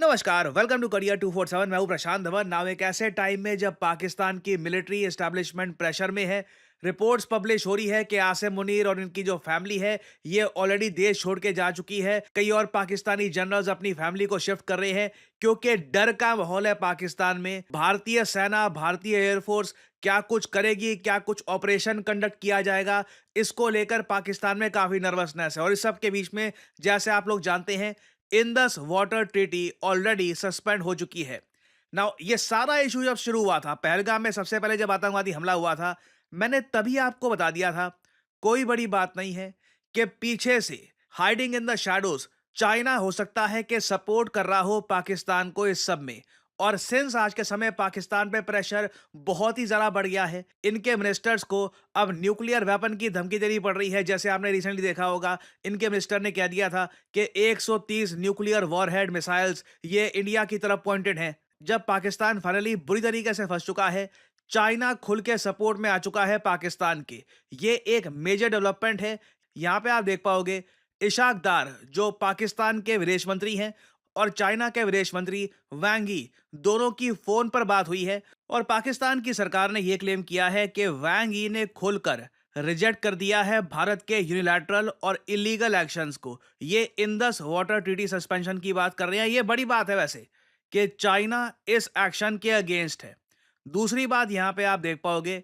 नमस्कार, welcome to career 247। मैं हूं प्रशांत धवन। नाउ एक ऐसे टाइम में जब पाकिस्तान की मिलिट्री एस्टैब्लिशमेंट प्रेशर में है, रिपोर्ट्स पब्लिश हो रही है कि आसिम मुनीर और इनकी जो फैमिली है ये ऑलरेडी देश छोड़ के जा चुकी है। कई और पाकिस्तानी जनरल्स अपनी फैमिली को शिफ्ट कर रहे हैं क्योंकि डर का माहौल है पाकिस्तान में। भारतीय सेना, भारतीय एयरफोर्स क्या कुछ करेगी, क्या कुछ ऑपरेशन कंडक्ट किया जाएगा, इसको लेकर पाकिस्तान में काफी नर्वसनेस है। और इस सब के बीच में, जैसे आप लोग जानते हैं, Indus water treaty already suspend हो चुकी है। नाउ ये सारा इशू जब शुरू हुआ था, पहलगाम में सबसे पहले जब आतंकवादी हमला हुआ था, मैंने तभी आपको बता दिया था कोई बड़ी बात नहीं है कि पीछे से hiding in the shadows China हो सकता है कि सपोर्ट कर रहा हो पाकिस्तान को इस सब में। और सिंस आज के समय पाकिस्तान पे प्रेशर बहुत ही ज्यादा बढ़ गया है, इनके मिनिस्टर्स को अब न्यूक्लियर वेपन की धमकी देनी पड़ रही है। जैसे आपने रिसेंटली देखा होगा, इनके मिनिस्टर ने कह दिया था कि 130 न्यूक्लियर वॉरहेड मिसाइल्स ये इंडिया की तरफ पॉइंटेड हैं। जब पाकिस्तान फाइनली बुरी तरीके से फंस चुका है, चाइना खुल के सपोर्ट में आ चुका है पाकिस्तान के। ये एक मेजर डेवलपमेंट है। यहाँ पे आप देख पाओगे, इशाक दार जो पाकिस्तान के विदेश मंत्री हैं और चाइना के विदेश मंत्री वांग यी, दोनों की फोन पर बात हुई है। और पाकिस्तान की सरकार ने यह क्लेम किया है कि वांग यी ने खुलकर रिजेक्ट कर दिया है भारत के यूनिलैटरल और इलीगल एक्शंस को। ये इंडस वाटर ट्रीटी सस्पेंशन की बात कर रहे हैं। ये बड़ी बात है वैसे कि चाइना इस एक्शन के अगेंस्ट है। दूसरी बात यहां पे आप देख पाओगे,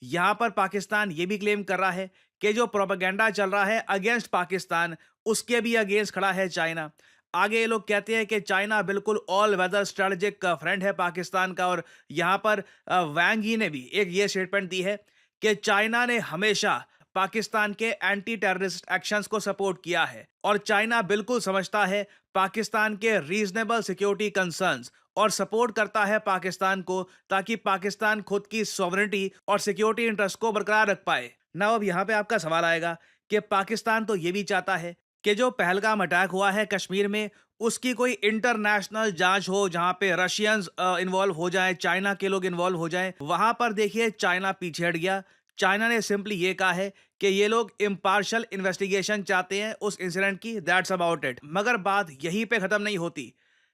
यहां पर पाकिस्तान ये भी क्लेम कर रहा है कि जो प्रोपेगेंडा चल रहा है अगेंस्ट पाकिस्तान, उसके भी अगेंस्ट खड़ा है चाइना। आगे ये लोग कहते हैं कि चाइना बिल्कुल ऑल वेदर स्ट्रेटेजिक फ्रेंड है पाकिस्तान का। और यहां पर वांग यी ने भी एक ये स्टेटमेंट दी है कि चाइना ने हमेशा पाकिस्तान के एंटी टेररिस्ट एक्शंस को सपोर्ट किया है और चाइना बिल्कुल समझता है पाकिस्तान के रीजनेबल सिक्योरिटी कंसर्न्स और सपोर्ट करता है पाकिस्तान को, ताकि पाकिस्तान खुद की सॉवरेनिटी और सिक्योरिटी इंटरेस्ट को बरकरार रख पाए ना। अब यहाँ पे आपका सवाल आएगा कि पाकिस्तान तो ये भी चाहता है कि जो पहलगाम अटैक हुआ है कश्मीर में, उसकी कोई इंटरनेशनल जांच हो जहां पे रशियंस इन्वॉल्व हो जाएं, चाइना के लोग इन्वॉल्व हो जाएं। वहां पर देखिए चाइना पीछे हट गया। चाइना ने सिंपली ये कहा है कि ये लोग इम्पार्शियल इन्वेस्टिगेशन चाहते हैं उस इंसिडेंट की, दैट्स अबाउट इट। मगर बात यहीं पे खत्म नहीं होती।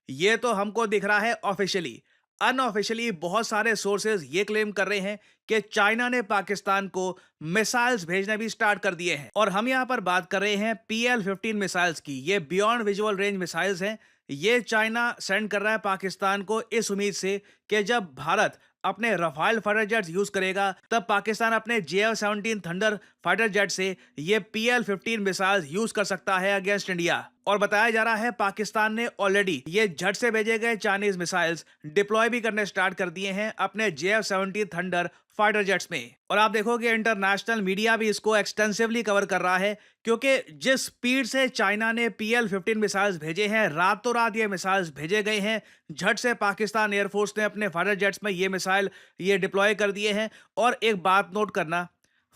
ये तो हमको दिख रहा है ऑफिशियली। अनऑफिशियली बहुत सारे सोर्सेज ये क्लेम कर रहे हैं कि चाइना ने पाकिस्तान को मिसाइल्स भेजने भी स्टार्ट कर दिए हैं। और हम यहां पर बात कर रहे हैं PL-15 मिसाइल्स की। ये बियॉन्ड विजुअल रेंज मिसाइल्स हैं। ये चाइना सेंड कर रहा है पाकिस्तान को इस उम्मीद से कि जब भारत अपने रफाल फाइटर जेट्स यूज करेगा, तब पाकिस्तान अपने JF-17 थंडर फाइटर जेट से ये PL-15 मिसाइल्स यूज कर सकता है अगेंस्ट इंडिया। और बताया जा रहा है पाकिस्तान ने ऑलरेडी ये झट से भेजे गए चाइनीज मिसाइल्स डिप्लॉय भी करने स्टार्ट कर दिए हैं अपने JF-17 थंडर फाइटर जेट्स में। और आप देखोगे इंटरनेशनल मीडिया भी इसको एक्सटेंसिवली कवर कर रहा है, क्योंकि जिस स्पीड से चाइना ने PL-15 मिसाइल्स भेजे हैं, रातों रात ये मिसाइल्स भेजे गए हैं। झट से पाकिस्तान एयरफोर्स ने अपने फाइटर जेट्स में ये मिसाइल ये डिप्लॉय कर दिए हैं। और एक बात नोट करना,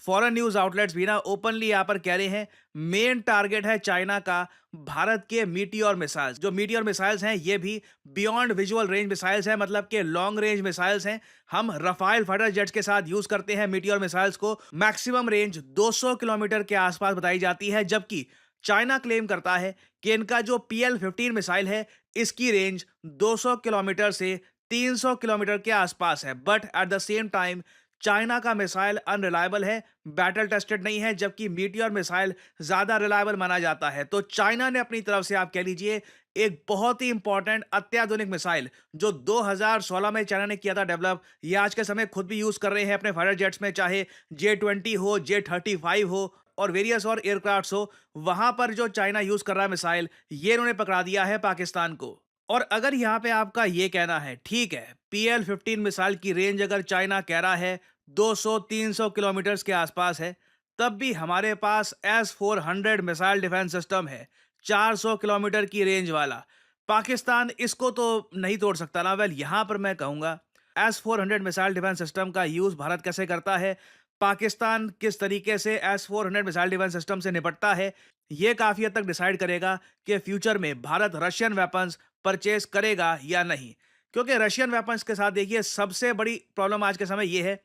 फॉरेन न्यूज आउटलेट्स भी ना ओपनली यहाँ पर कह रहे हैं मेन टारगेट है चाइना का भारत के मीटियोर मिसाइल्स। जो मीटियोर मिसाइल्स हैं ये भी बियॉन्ड विजुअल रेंज मिसाइल्स हैं, मतलब कि लॉन्ग रेंज मिसाइल्स हैं। हम रफाल फाइटर जेट्स के साथ यूज करते हैं मीटियोर मिसाइल्स को। मैक्सिमम रेंज 200 किलोमीटर के आसपास बताई जाती है, जबकि चाइना क्लेम करता है कि इनका जो PL-15 मिसाइल है इसकी रेंज 200 किलोमीटर से 300 किलोमीटर के आसपास है। But at the same time China का मिसाइल अनरिलायबल है, बैटल टेस्टेड नहीं है, जबकि मीटियोर मिसाइल ज्यादा रिलायबल माना जाता है। तो चाइना ने अपनी तरफ से आप कह लीजिए एक बहुत ही इंपॉर्टेंट अत्याधुनिक मिसाइल जो 2016 में चाइना ने किया था डेवलप, ये आज के समय खुद भी यूज कर रहे हैं अपने फाइटर जेट्स में, चाहे J-20 हो, J-35 हो और वेरियस और एयरक्राफ्ट हो। वहां पर जो चाइना यूज कर रहा है मिसाइल, ये इन्होंने पकड़ा दिया है पाकिस्तान को। और अगर यहाँ पे आपका ये कहना है ठीक है, PL-15 मिसाइल की रेंज अगर चाइना कह रहा है 200-300 किलोमीटर के आसपास है, तब भी हमारे पास S-400 मिसाइल डिफेंस सिस्टम है 400 किलोमीटर की रेंज वाला। पाकिस्तान इसको तो नहीं तोड़ सकता ना। वेल, यहां पर मैं कहूंगा S-400 मिसाइल डिफेंस सिस्टम का यूज भारत कैसे करता है, पाकिस्तान किस तरीके से S-400 मिसाइल डिफेंस सिस्टम से निपटता है, यह काफी हद तक डिसाइड करेगा कि फ्यूचर में भारत रशियन वेपन्स परचेज करेगा या नहीं। क्योंकि रशियन वेपन्स के साथ देखिए सबसे बड़ी प्रॉब्लम आज के समय यह है,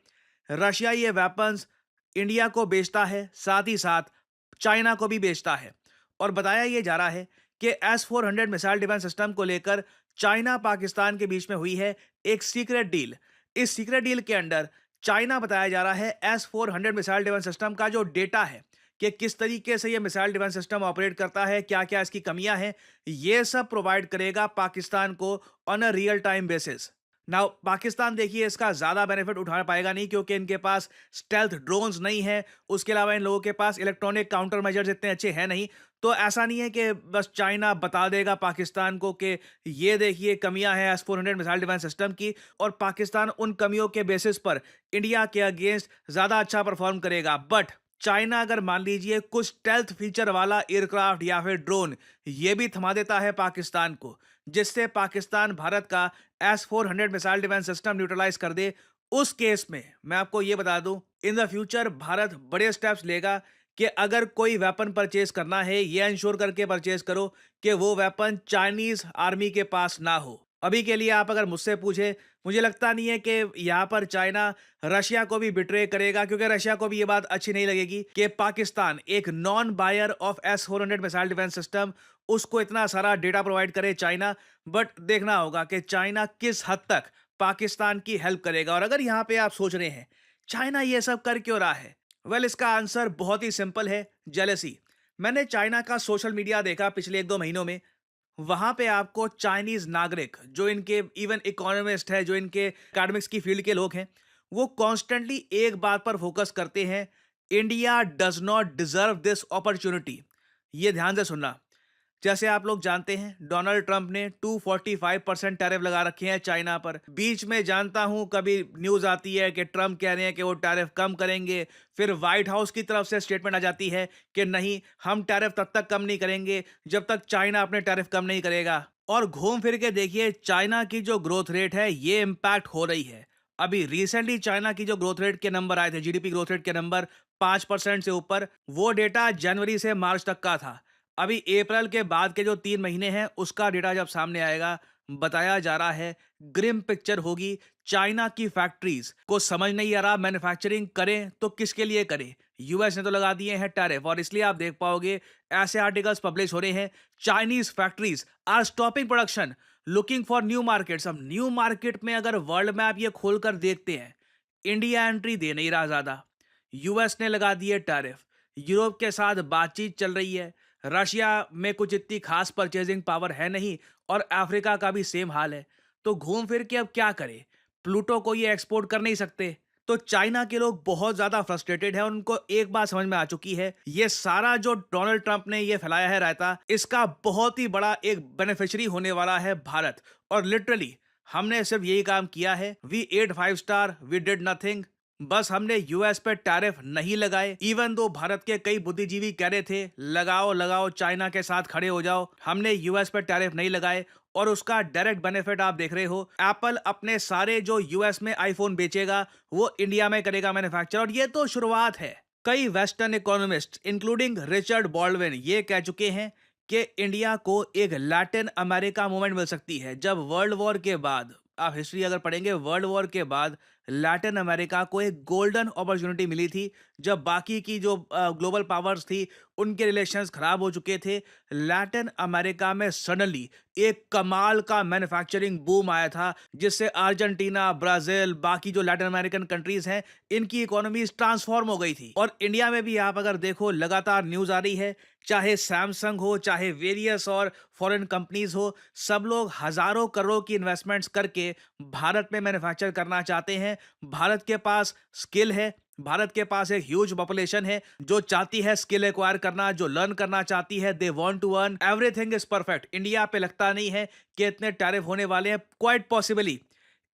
रशिया ये वेपन्स इंडिया को बेचता है, साथ ही साथ चाइना को भी बेचता है। और बताया यह जा रहा है कि S-400 मिसाइल डिफेंस सिस्टम को लेकर चाइना पाकिस्तान के बीच में हुई है एक सीक्रेट डील। इस सीक्रेट डील के अंडर चाइना बताया जा रहा है S-400 मिसाइल डिफेंस सिस्टम का जो डेटा है कि किस तरीके से ये मिसाइल डिफेंस सिस्टम ऑपरेट करता है, क्या-क्या इसकी कमियां हैं, ये सब प्रोवाइड करेगा पाकिस्तान को on a real time basis. Now Pakistan देखिए इसका ज़्यादा बेनिफिट उठा पाएगा नहीं क्योंकि इनके पास स्टेल्थ ड्रोन्स नहीं है, उसके अलावा इन लोगों के पास इलेक्ट्रॉनिक काउंटर मेजर्स इतने अच्छे हैं नहीं। तो ऐसा नहीं है कि बस चाइना बता देगा पाकिस्तान को कि ये देखिए कमियां हैं S-400 मिसाइल डिफेंस सिस्टम की, और पाकिस्तान उन कमियों के बेसिस पर इंडिया के अगेंस्ट ज़्यादा अच्छा परफॉर्म करेगा। बट चाइना अगर मान लीजिए कुछ स्टेल्थ फीचर वाला एयरक्राफ्ट या फिर ड्रोन ये भी थमा देता है पाकिस्तान को, जिससे पाकिस्तान भारत का S-400 missile defence system neutralise कर दे, उस केस में मैं आपको ये बता दूं, इन द फ्यूचर भारत बड़े स्टेप्स लेगा कि अगर कोई वेपन परचेज करना है, ये इंश्योर करके परचेज करो कि वो वेपन चाइनीज आर्मी के पास ना हो। अभी के लिए आप अगर मुझसे पूछे, मुझे लगता नहीं है कि यहाँ पर चाइना रशिया को भी बिट्रे करेगा, क्योंकि रशिया को भी ये बात अच्छी नहीं लगेगी कि पाकिस्तान एक non buyer of S-400 missile defence system उसको इतना सारा डेटा प्रोवाइड करे चाइना। बट देखना होगा कि चाइना किस हद तक पाकिस्तान की हेल्प करेगा। और अगर यहाँ पे आप सोच रहे हैं चाइना ये सब कर क्यों रहा है, वेल इसका आंसर बहुत ही सिंपल है, जेलसी। मैंने चाइना का सोशल मीडिया देखा पिछले 1-2 महीनों में। वहां पे आपको चाइनीज नागरिक जो इनके इवन इकोनॉमिस्ट है, जो इनके एकेडमिक्स की फील्ड के लोग हैं, वो कॉन्स्टेंटली एक बात पर फोकस करते हैं, India does not deserve this opportunity. ये ध्यान से सुनना। जैसे आप लोग जानते हैं डोनाल्ड ट्रंप ने 245% टैरिफ लगा रखे हैं चाइना पर। बीच में जानता हूं कभी न्यूज आती है कि ट्रंप कह रहे हैं कि वो टैरिफ कम करेंगे, फिर व्हाइट हाउस की तरफ से स्टेटमेंट आ जाती है कि नहीं, हम टैरिफ तब तक कम नहीं करेंगे जब तक चाइना अपने टैरिफ कम नहीं करेगा। और घूम फिर के देखिए चाइना की जो ग्रोथ रेट है ये इम्पैक्ट हो रही है। अभी रिसेंटली चाइना की जो ग्रोथ रेट के नंबर आए थे, जीडीपी ग्रोथ रेट के नंबर 5% से ऊपर, वो डेटा जनवरी से मार्च तक का था। अभी अप्रैल के बाद के जो 3 महीने हैं उसका डेटा जब सामने आएगा, बताया जा रहा है ग्रिम पिक्चर होगी। चाइना की फैक्ट्रीज को समझ नहीं आ रहा मैन्युफैक्चरिंग करें तो किसके लिए करें। यूएस ने तो लगा दिए हैं टैरिफ, और इसलिए आप देख पाओगे ऐसे आर्टिकल्स पब्लिश हो रहे हैं, Chinese factories are stopping production looking for new markets. अब न्यू मार्केट में अगर वर्ल्ड मैप ये खोलकर देखते हैं, इंडिया एंट्री दे नहीं रहा ज्यादा, यूएस ने लगा दिए टैरिफ, यूरोप के साथ बातचीत चल रही है, रशिया में कुछ इतनी खास परचेजिंग पावर है नहीं, और अफ्रीका का भी सेम हाल है। तो घूम फिर के अब क्या करें, प्लूटो को ये एक्सपोर्ट कर नहीं सकते। तो चाइना के लोग बहुत ज्यादा फ्रस्ट्रेटेड है, उनको एक बात समझ में आ चुकी है, ये सारा जो डोनाल्ड ट्रंप ने ये फैलाया है रायता, इसका बहुत ही बड़ा एक बेनिफिशियरी होने वाला है भारत। और लिटरली हमने सिर्फ यही काम किया है, we ate 5 star, we did nothing. बस हमने यूएस पे टैरिफ नहीं लगाए, इवन दो भारत के कई बुद्धिजीवी कह रहे थे लगाओ लगाओ चाइना के साथ खड़े हो जाओ, हमने यूएस पे टैरिफ नहीं लगाए। और उसका डायरेक्ट बेनिफिट आप देख रहे हो, एप्पल अपने सारे जो यूएस में आईफोन बेचेगा वो इंडिया में करेगा मैन्युफैक्चर। और ये तो शुरुआत है। कई western economist including Richard Baldwin ये कह चुके हैं कि इंडिया को एक लैटिन अमेरिका मूवमेंट मिल सकती है। जब वर्ल्ड वॉर के बाद, आप हिस्ट्री अगर पढ़ेंगे, वर्ल्ड वॉर के बाद लैटिन अमेरिका को एक गोल्डन अपॉर्चुनिटी मिली थी, जब बाकी की जो ग्लोबल पावर्स थी उनके रिलेशंस खराब हो चुके थे। लैटिन अमेरिका में सडनली एक कमाल का मैन्युफैक्चरिंग बूम आया था, जिससे अर्जेंटीना, ब्राजील, बाकी जो लैटिन अमेरिकन कंट्रीज हैं, इनकी इकोनॉमीज ट्रांसफॉर्म हो गई थी। और इंडिया में भी आप अगर देखो लगातार न्यूज आ रही है, चाहे सैमसंग हो, चाहे वेरियस और फॉरेन कंपनीज हो, सब लोग हजारों करोड़ की इन्वेस्टमेंट्स करके भारत में मैन्युफैक्चर करना चाहते हैं। भारत के पास स्किल है, भारत के पास एक ह्यूज पॉपुलेशन है जो चाहती है स्किल एक्वायर करना, जो लर्न करना चाहती है, they want to earn, everything is perfect. India पे लगता नहीं है कि इतने टैरिफ होने वाले हैं। क्वाइट पॉसिबली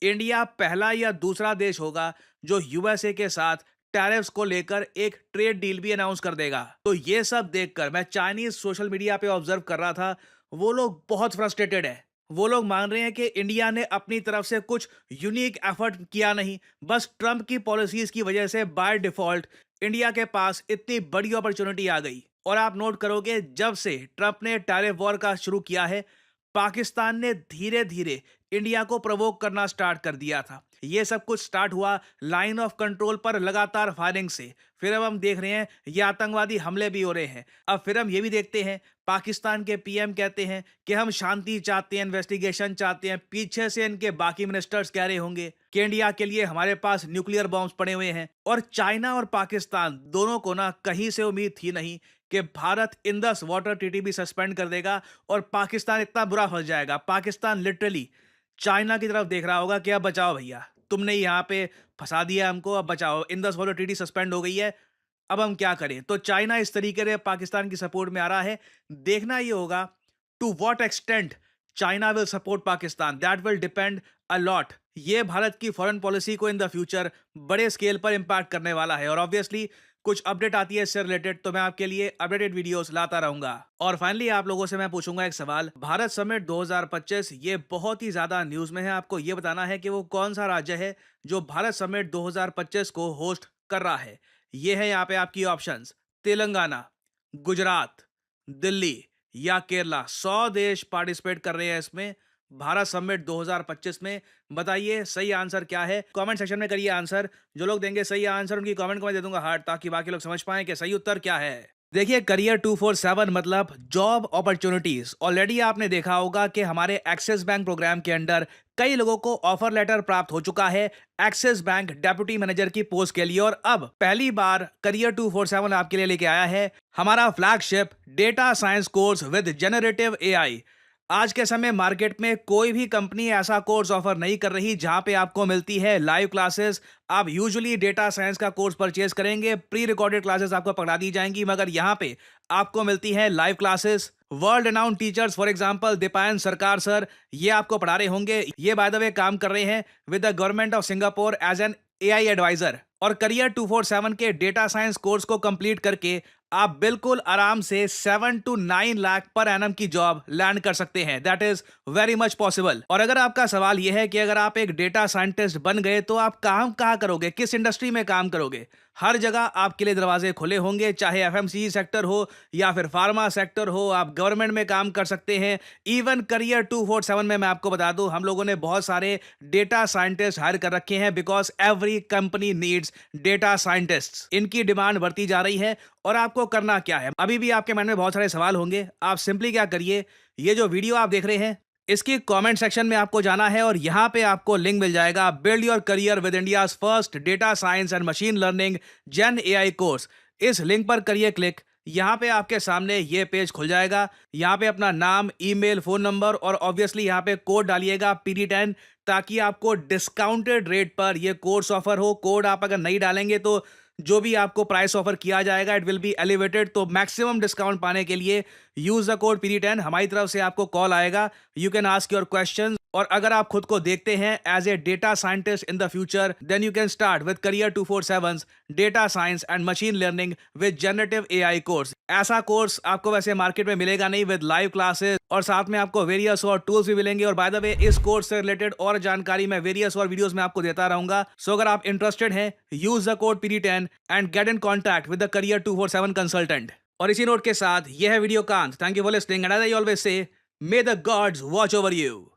इंडिया पहला या दूसरा देश होगा जो यूएसए के साथ टैरिफ्स को लेकर एक ट्रेड डील भी अनाउंस कर देगा। तो ये सब देखकर मैं चाइनीज सोशल मीडिया पे ऑब्जर्व कर रहा था, वो लोग बहुत फ्रस्ट्रेटेड है। वो लोग मान रहे हैं कि इंडिया ने अपनी तरफ से कुछ यूनिक एफर्ट किया नहीं, बस ट्रंप की पॉलिसीज की वजह से बाय डिफॉल्ट इंडिया के पास इतनी बड़ी अपॉर्चुनिटी आ गई। और आप नोट करोगे जब से ट्रंप ने टैरिफ वॉर का शुरू किया है, पाकिस्तान ने धीरे धीरे इंडिया को प्रवोक करना स्टार्ट कर दिया था। ये सब कुछ स्टार्ट हुआ लाइन ऑफ कंट्रोल पर लगातार फायरिंग से। फिर अब हम देख रहे हैं ये आतंकवादी हमले भी हो रहे हैं। अब फिर हम ये भी देखते हैं पाकिस्तान के पीएम कहते हैं कि हम शांति चाहते हैं, इन्वेस्टिगेशन चाहते हैं। पीछे से इनके बाकी मिनिस्टर्स कह रहे होंगे कि इंडिया के लिए हमारे पास न्यूक्लियर बॉम्ब्स पड़े हुए हैं। और चाइना और पाकिस्तान दोनों को ना कहीं से उम्मीद थी नहीं कि भारत इंडस वाटर ट्रीटी भी सस्पेंड कर देगा और पाकिस्तान इतना बुरा फंस जाएगा। पाकिस्तान लिटरली चाइना की तरफ देख रहा होगा कि अब बचाओ भैया, तुमने यहाँ पे फंसा दिया हमको, अब बचाओ, इंडस वाटर ट्रीटी सस्पेंड हो गई है, अब हम क्या करें। तो चाइना इस तरीके से पाकिस्तान की सपोर्ट में आ रहा है। देखना ये होगा to what extent China will support Pakistan, that will depend a lot. ये भारत की फॉरेन पॉलिसी को इन द फ्यूचर बड़े स्केल पर इंपैक्ट करने वाला है। और ऑब्वियसली कुछ अपडेट आती है इससे रिलेटेड तो मैं आपके लिए अपडेटेड वीडियोस लाता रहूंगा। और फाइनली आप लोगों से मैं पूछूंगा एक सवाल, भारत समिट 2025 ये बहुत ही ज्यादा न्यूज में है। आपको ये बताना है कि वो कौन सा राज्य है जो भारत समिट 2025 को होस्ट कर रहा है। ये है यहाँ पे आपकी ऑप्शंस, तेलंगाना, गुजरात, दिल्ली या केरला। 100 देश पार्टिसिपेट कर रहे हैं इसमें भारत समिट 2025 में। बताइए सही आंसर क्या है, कमेंट सेक्शन में करिए आंसर। जो लोग देंगे सही आंसर उनकी कमेंट को मैं दे दूंगा हार्ट, ताकि बाकी लोग समझ पाएं कि सही उत्तर क्या है। देखिए करियर 247 मतलब जॉब अपॉर्चुनिटीज। ऑलरेडी आपने देखा होगा कि हमारे एक्सिस बैंक प्रोग्राम के अंडर कई लोगों को ऑफर लेटर प्राप्त हो चुका है एक्सिस बैंक डेप्यूटी मैनेजर की पोस्ट के लिए। और अब पहली बार करियर 247 आपके लिए लेके आया है हमारा flagship data science course with generative AI. आज के समय मार्केट में कोई भी कंपनी ऐसा कोर्स ऑफर नहीं कर रही जहां पे आपको मिलती है लाइव क्लासेस। आप यूजुअली डेटा साइंस का कोर्स परचेज करेंगे, प्री रिकॉर्डेड क्लासेस आपको पकड़ा दी जाएंगी, मगर यहां पे आपको मिलती है live classes. World renowned teachers for example Deepayan सरकार सर, ये आपको पढ़ा रहे होंगे। ये बाय द वे काम कर रहे हैं with the government of Singapore as an AI adviser. और करियर 247 के डेटा साइंस कोर्स को कंप्लीट करके आप बिल्कुल आराम से 7 to 9 लाख पर एनम की जॉब लैंड कर सकते हैं। That is very much possible. और अगर आपका सवाल यह है कि अगर आप एक डेटा साइंटिस्ट बन गए तो आप काम कहां करोगे, किस इंडस्ट्री में काम करोगे, हर जगह आपके लिए दरवाजे खुले होंगे, चाहे एफएमसीजी सेक्टर हो या फिर फार्मा सेक्टर हो, आप गवर्नमेंट में काम कर सकते हैं। इवन करियर 247 में मैं आपको बता दूं हम लोगों ने बहुत सारे डेटा साइंटिस्ट हायर कर रखे हैं, because every company needs data scientists. इनकी डिमांड बढ़ती जा रही है। और आपको करना क्या है, अभी भी आपके मन में बहुत सारे सवाल होंगे। आप सिंपली क्या करिए, ये जो वीडियो आप देख रहे हैं इसकी कमेंट सेक्शन में आपको जाना है और यहां पे आपको लिंक मिल जाएगा build your career with India's first data science and machine learning gen AI course. इस लिंक पर करिए क्लिक। यहां पे आपके सामने ये पेज खुल जाएगा। यहां पे अपना नाम, ईमेल, फोन नंबर और ऑब्वियसली यहां पे कोड डालिएगा PD10, ताकि आपको डिस्काउंटेड रेट पर ये कोर्स ऑफर हो। कोड आप अगर नहीं डालेंगे तो जो भी आपको प्राइस ऑफर किया जाएगा इट विल बी एलिवेटेड। तो मैक्सिमम डिस्काउंट पाने के लिए यूज द कोड PD10। हमारी तरफ से आपको कॉल आएगा, you can ask your questions. और अगर आप खुद को देखते हैं as a data scientist in the future then you can start with career 247 data science and machine learning with generative AI course. ऐसा कोर्स आपको वैसे मार्केट में मिलेगा नहीं, विद लाइव क्लासेस और साथ में आपको वेरियस और टूल्स भी मिलेंगे। और बाय द वे इस कोर्स से रिलेटेड और जानकारी मैं वेरियस और वीडियोस में आपको देता रहूंगा। सो अगर आप इंटरेस्टेड हैं use the code PD10 and get in contact with the career 247 consultant. और इसी नोट के साथ यह है वीडियो का अंत। Thank you for listening and as I always say, may the gods watch over you.